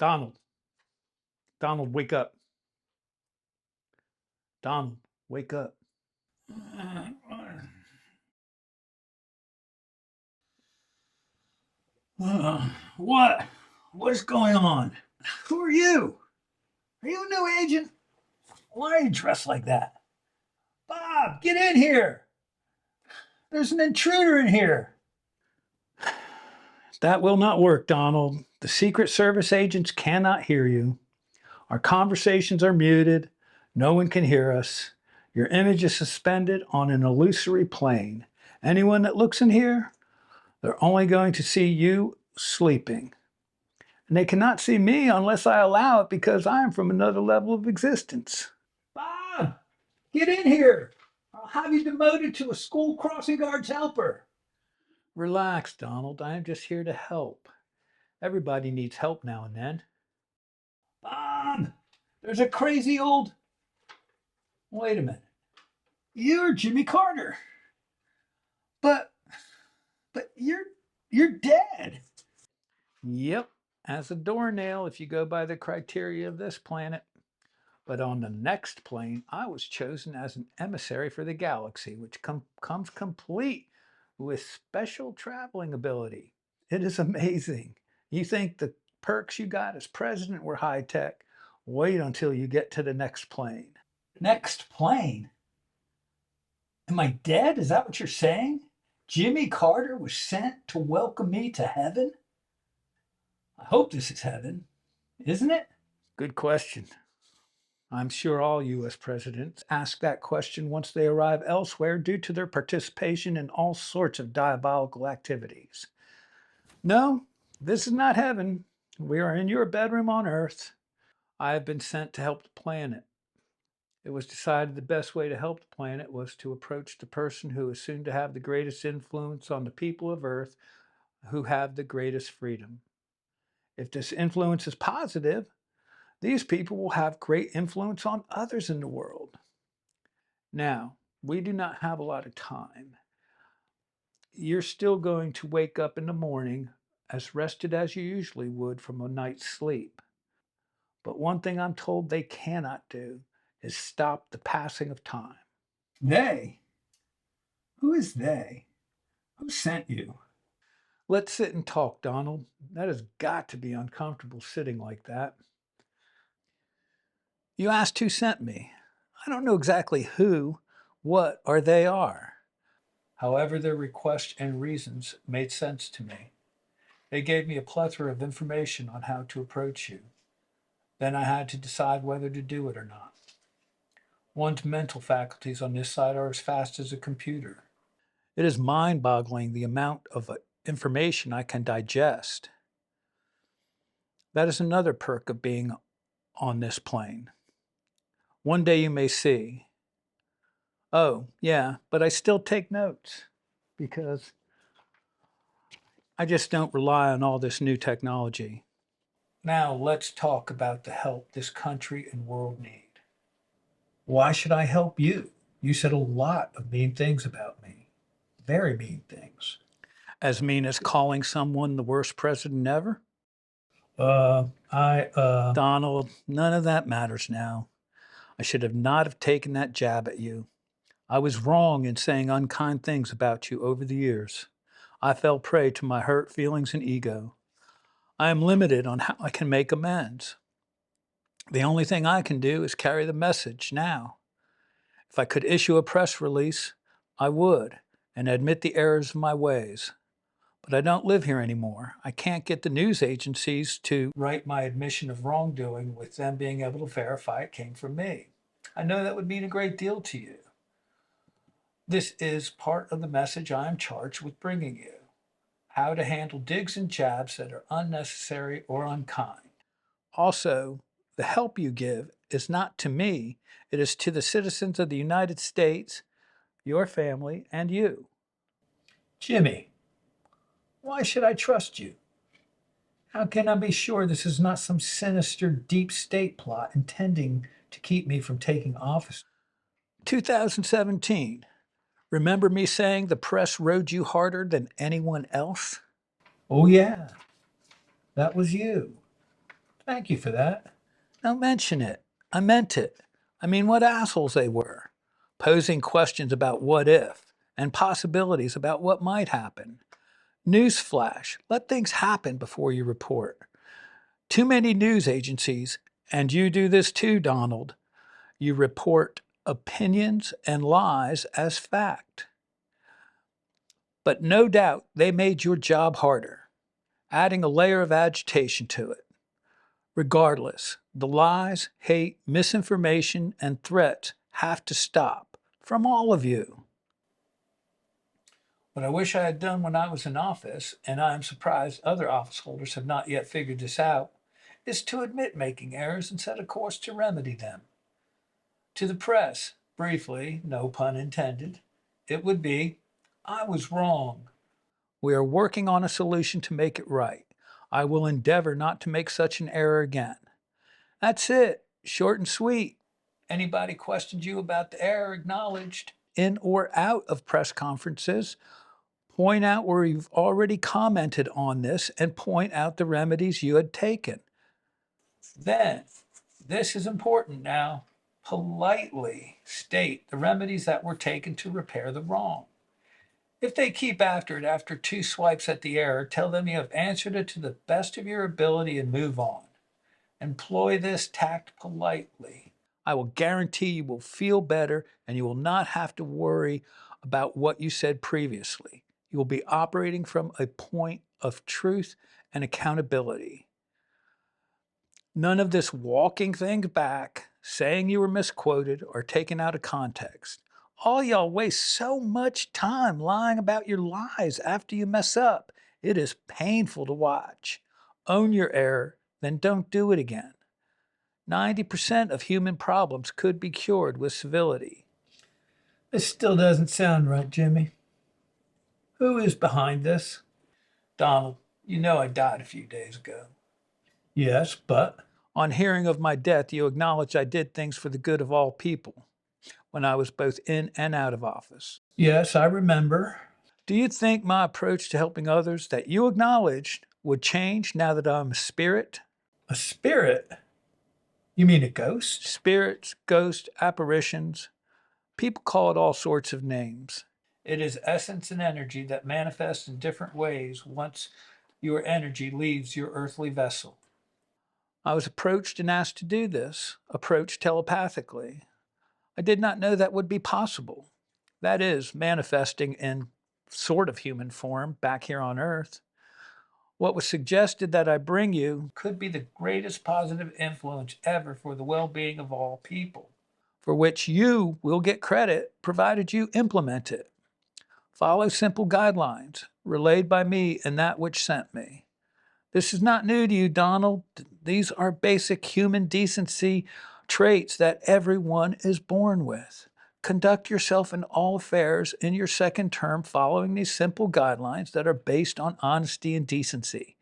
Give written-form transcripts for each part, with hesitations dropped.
Donald. Donald, wake up. Donald, wake up. What? What's going on? Who are you? Are you a new agent? Why are you dressed like that? Bob, get in here. There's an intruder in here. That will not work, Donald. The Secret Service agents cannot hear you. Our conversations are muted. No one can hear us. Your image is suspended on an illusory plane. Anyone that looks in here, they're only going to see you sleeping. And they cannot see me unless I allow it because I am from another level of existence. Bob, get in here. I'll have you demoted to a school crossing guards helper. Relax, Donald. I am just here to help. Everybody needs help now and then. Bob, there's a crazy old... Wait a minute. You're Jimmy Carter. But you're dead. Yep, as a doornail if you go by the criteria of this planet. But on the next plane, I was chosen as an emissary for the galaxy, which comes complete with special traveling ability. It is amazing. You think the perks you got as president were high tech? Wait until you get to the next plane. Next plane? Am I dead? Is that what you're saying? Jimmy Carter was sent to welcome me to heaven? I hope this is heaven, isn't it? Good question. I'm sure all U.S. presidents ask that question once they arrive elsewhere due to their participation in all sorts of diabolical activities. No, this is not heaven. We are in your bedroom on Earth. I have been sent to help the planet. It was decided the best way to help the planet was to approach the person who is soon to have the greatest influence on the people of Earth, who have the greatest freedom. If this influence is positive, these people will have great influence on others in the world. Now, we do not have a lot of time. You're still going to wake up in the morning as rested as you usually would from a night's sleep. But one thing I'm told they cannot do is stop the passing of time. They? Who is they? Who sent you? Let's sit and talk, Donald. That has got to be uncomfortable sitting like that. You asked who sent me. I don't know exactly who, what, or they are. However, their requests and reasons made sense to me. They gave me a plethora of information on how to approach you. Then I had to decide whether to do it or not. One's mental faculties on this side are as fast as a computer. It is mind-boggling the amount of information I can digest. That is another perk of being on this plane. One day you may see, oh, yeah, but I still take notes because I just don't rely on all this new technology. Now let's talk about the help this country and world need. Why should I help you? You said a lot of mean things about me. Very mean things. As mean as calling someone the worst president ever? Donald, none of that matters now. I should have not have taken that jab at you. I was wrong in saying unkind things about you over the years. I fell prey to my hurt feelings and ego. I am limited on how I can make amends. The only thing I can do is carry the message now. If I could issue a press release, I would, and admit the errors of my ways. But I don't live here anymore. I can't get the news agencies to write my admission of wrongdoing with them being able to verify it came from me. I know that would mean a great deal to you. This is part of the message I am charged with bringing you. How to handle digs and jabs that are unnecessary or unkind. Also, the help you give is not to me, it is to the citizens of the United States, your family, and you. Jimmy, why should I trust you? How can I be sure this is not some sinister deep state plot intending to keep me from taking office? 2017. Remember me saying the press rode you harder than anyone else? Oh, yeah. That was you. Thank you for that. Don't mention it. I meant it. I mean, what assholes they were. Posing questions about what if and possibilities about what might happen. Newsflash, let things happen before you report. Too many news agencies, and you do this too, Donald, you report opinions and lies as fact. But no doubt they made your job harder, adding a layer of agitation to it. Regardless, the lies, hate, misinformation, and threats have to stop from all of you. What I wish I had done when I was in office, and I am surprised other office holders have not yet figured this out, is to admit making errors and set a course to remedy them. To the press, briefly, no pun intended, it would be, I was wrong. We are working on a solution to make it right. I will endeavor not to make such an error again. That's it, short and sweet. Anybody questioned you about the error acknowledged in or out of press conferences, point out where you've already commented on this and point out the remedies you had taken. Then, this is important now, politely state the remedies that were taken to repair the wrong. If they keep after it after two swipes at the error, tell them you have answered it to the best of your ability and move on. Employ this tact politely. I will guarantee you will feel better and you will not have to worry about what you said previously. You will be operating from a point of truth and accountability. None of this walking things back, saying you were misquoted, or taken out of context. All y'all waste so much time lying about your lies after you mess up. It is painful to watch. Own your error, then don't do it again. 90% of human problems could be cured with civility. This still doesn't sound right, Jimmy. Who is behind this? Donald, you know I died a few days ago. Yes, but on hearing of my death, you acknowledged I did things for the good of all people when I was both in and out of office. Yes, I remember. Do you think my approach to helping others that you acknowledged would change now that I'm a spirit? A spirit? You mean a ghost? Spirits, ghosts, apparitions. People call it all sorts of names. It is essence and energy that manifests in different ways once your energy leaves your earthly vessel. I was approached and asked to do this, approached telepathically. I did not know that would be possible. That is, manifesting in sort of human form back here on Earth. What was suggested that I bring you could be the greatest positive influence ever for the well being of all people, for which you will get credit provided you implement it. Follow simple guidelines relayed by me and that which sent me. This is not new to you, Donald. These are basic human decency traits that everyone is born with. Conduct yourself in all affairs in your second term following these simple guidelines that are based on honesty and decency.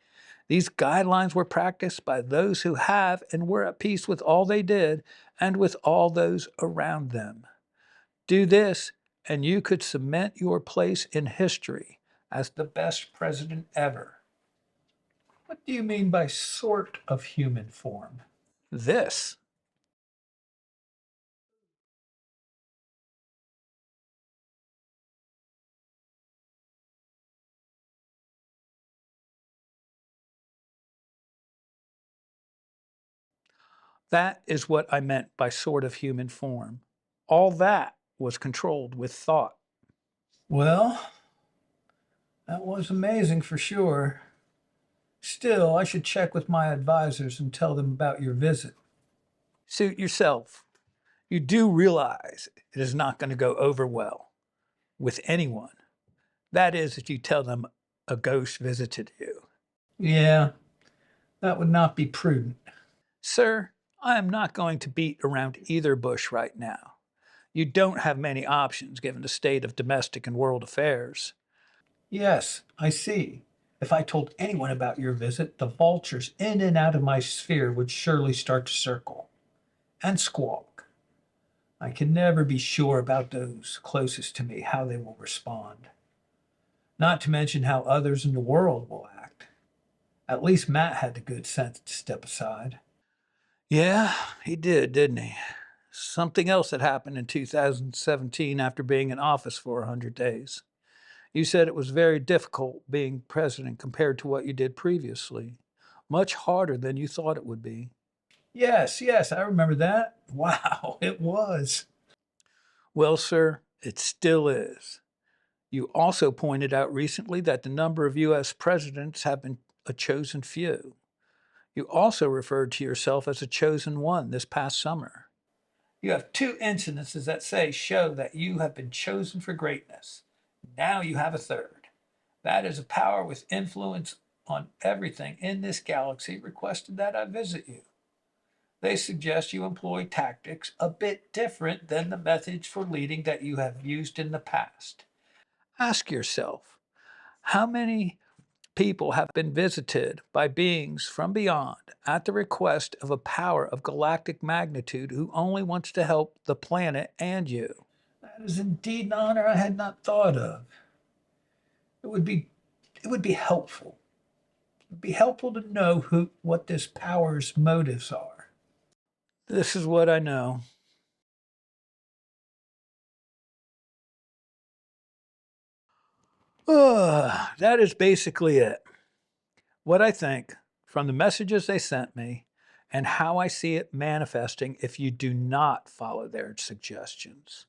These guidelines were practiced by those who have and were at peace with all they did and with all those around them. Do this, and you could cement your place in history as the best president ever. What do you mean by sort of human form? This. That is what I meant by sort of human form. All that was controlled with thought. Well, that was amazing for sure. Still, I should check with my advisors and tell them about your visit. Suit yourself. You do realize it is not going to go over well with anyone. That is, if you tell them a ghost visited you. Yeah, that would not be prudent. Sir, I am not going to beat around either bush right now. You don't have many options given the state of domestic and world affairs. Yes, I see. If I told anyone about your visit, the vultures in and out of my sphere would surely start to circle and squawk. I can never be sure about those closest to me, how they will respond. Not to mention how others in the world will act. At least Matt had the good sense to step aside. Yeah, he did, didn't he? Something else that happened in 2017 after being in office for 100 days. You said it was very difficult being president compared to what you did previously. Much harder than you thought it would be. Yes, yes, I remember that. Wow, it was. Well, sir, it still is. You also pointed out recently that the number of U.S. presidents have been a chosen few. You also referred to yourself as a chosen one this past summer. You have two incidences that show that you have been chosen for greatness. Now you have a third. That is a power with influence on everything in this galaxy requested that I visit you. They suggest you employ tactics a bit different than the methods for leading that you have used in the past. Ask yourself, how many people have been visited by beings from beyond at the request of a power of galactic magnitude who only wants to help the planet and you? That is indeed an honor I had not thought of. It would be it would be helpful. It would be helpful to know what this power's motives are. This is what I know. That is basically it. What I think from the messages they sent me and how I see it manifesting if you do not follow their suggestions.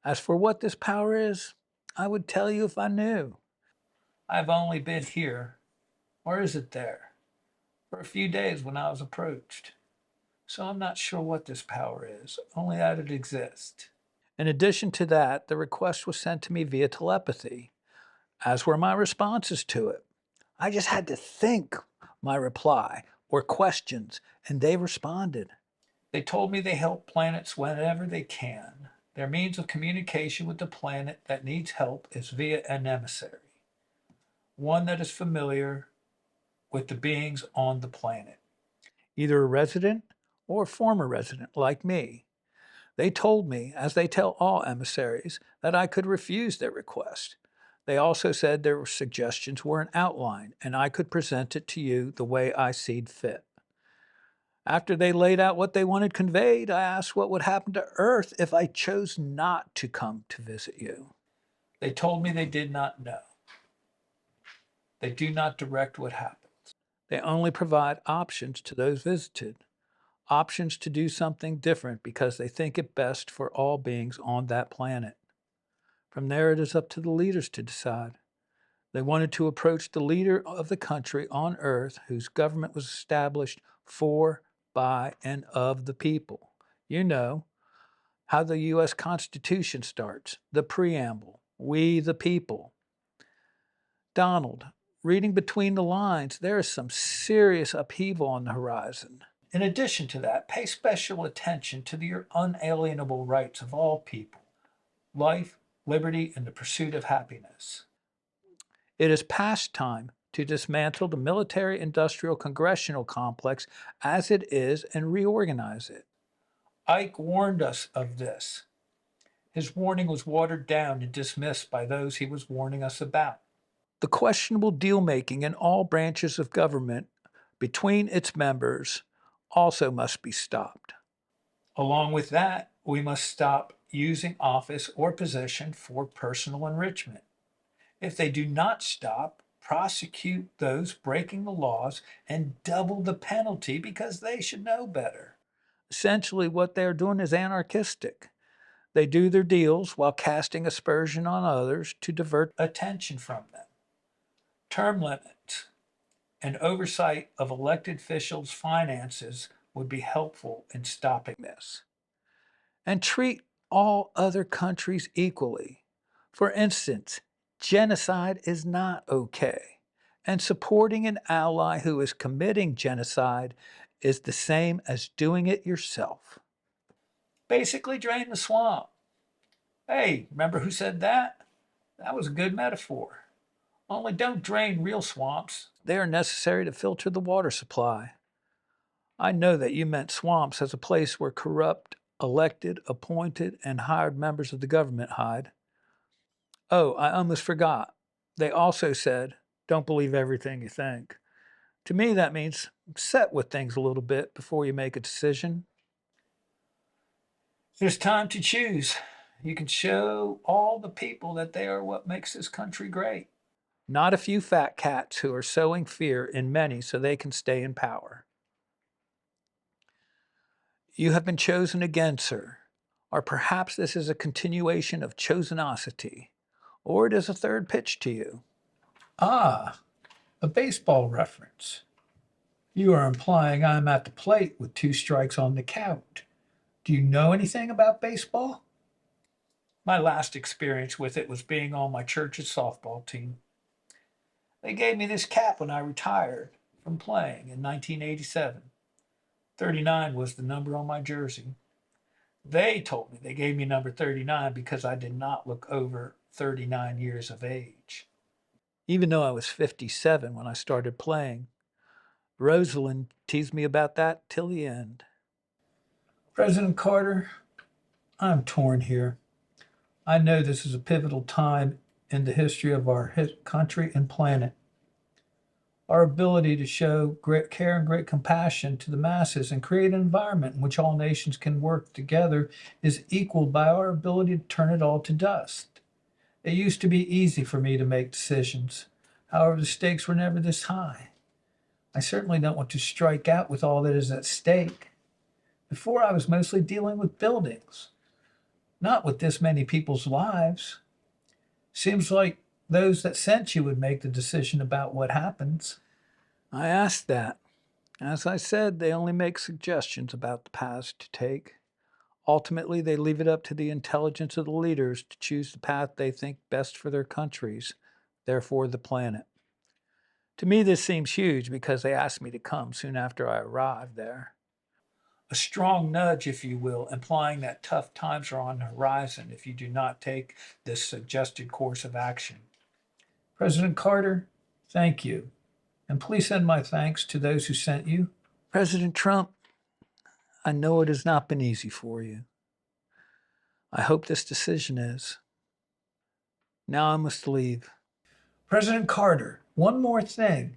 As for what this power is, I would tell you if I knew. I've only been here, or is it there, for a few days when I was approached. So I'm not sure what this power is, only that it exists. In addition to that, the request was sent to me via telepathy, as were my responses to it. I just had to think my reply or questions, and they responded. They told me they help planets whenever they can. Their means of communication with the planet that needs help is via an emissary, one that is familiar with the beings on the planet, either a resident or a former resident like me. They told me, as they tell all emissaries, that I could refuse their request. They also said their suggestions were an outline and I could present it to you the way I seed fit. After they laid out what they wanted conveyed, I asked what would happen to Earth if I chose not to come to visit you. They told me they did not know. They do not direct what happens. They only provide options to those visited, options to do something different because they think it best for all beings on that planet. From there, it is up to the leaders to decide. They wanted to approach the leader of the country on earth whose government was established for, by, and of the people. You know how the U.S. Constitution starts, the preamble, we the people. Donald, reading between the lines, there is some serious upheaval on the horizon. In addition to that, pay special attention to the unalienable rights of all people, life, liberty, and the pursuit of happiness. It is past time to dismantle the military industrial congressional complex as it is and reorganize it. Ike warned us of this. His warning was watered down and dismissed by those he was warning us about. The questionable deal making in all branches of government between its members also must be stopped. Along with that, we must stop using office or position for personal enrichment. If they do not stop, prosecute those breaking the laws and double the penalty because they should know better. Essentially, what they're doing is anarchistic. They do their deals while casting aspersion on others to divert attention from them. Term limits and oversight of elected officials' finances would be helpful in stopping this. And treat all other countries equally. For instance, genocide is not okay, and supporting an ally who is committing genocide is the same as doing it yourself. Basically, drain the swamp. Hey, remember who said that? That was a good metaphor. Only don't drain real swamps. They are necessary to filter the water supply. I know that you meant swamps as a place where corrupt, elected, appointed, and hired members of the government hide. Oh, I almost forgot. They also said, don't believe everything you think. To me, that means set with things a little bit before you make a decision. There's time to choose. You can show all the people that they are what makes this country great. Not a few fat cats who are sowing fear in many so they can stay in power. You have been chosen again, sir. Or perhaps this is a continuation of chosenosity, or it is a third pitch to you. Ah, a baseball reference. You are implying I'm at the plate with 2 strikes on the count. Do you know anything about baseball? My last experience with it was being on my church's softball team. They gave me this cap when I retired from playing in 1987. 39 was the number on my jersey. They told me they gave me number 39 because I did not look over 39 years of age. Even though I was 57 when I started playing, Rosalind teased me about that till the end. President Carter, I'm torn here. I know this is a pivotal time in the history of our country and planet. Our ability to show great care and great compassion to the masses and create an environment in which all nations can work together is equaled by our ability to turn it all to dust. It used to be easy for me to make decisions. However, the stakes were never this high. I certainly don't want to strike out with all that is at stake. Before, I was mostly dealing with buildings, not with this many people's lives. Seems like those that sent you would make the decision about what happens. I asked that. As I said, they only make suggestions about the paths to take. Ultimately, they leave it up to the intelligence of the leaders to choose the path they think best for their countries, therefore the planet. To me, this seems huge because they asked me to come soon after I arrived there. A strong nudge, if you will, implying that tough times are on the horizon if you do not take this suggested course of action. President Carter, thank you. And please send my thanks to those who sent you. President Trump, I know it has not been easy for you. I hope this decision is. Now I must leave. President Carter, one more thing.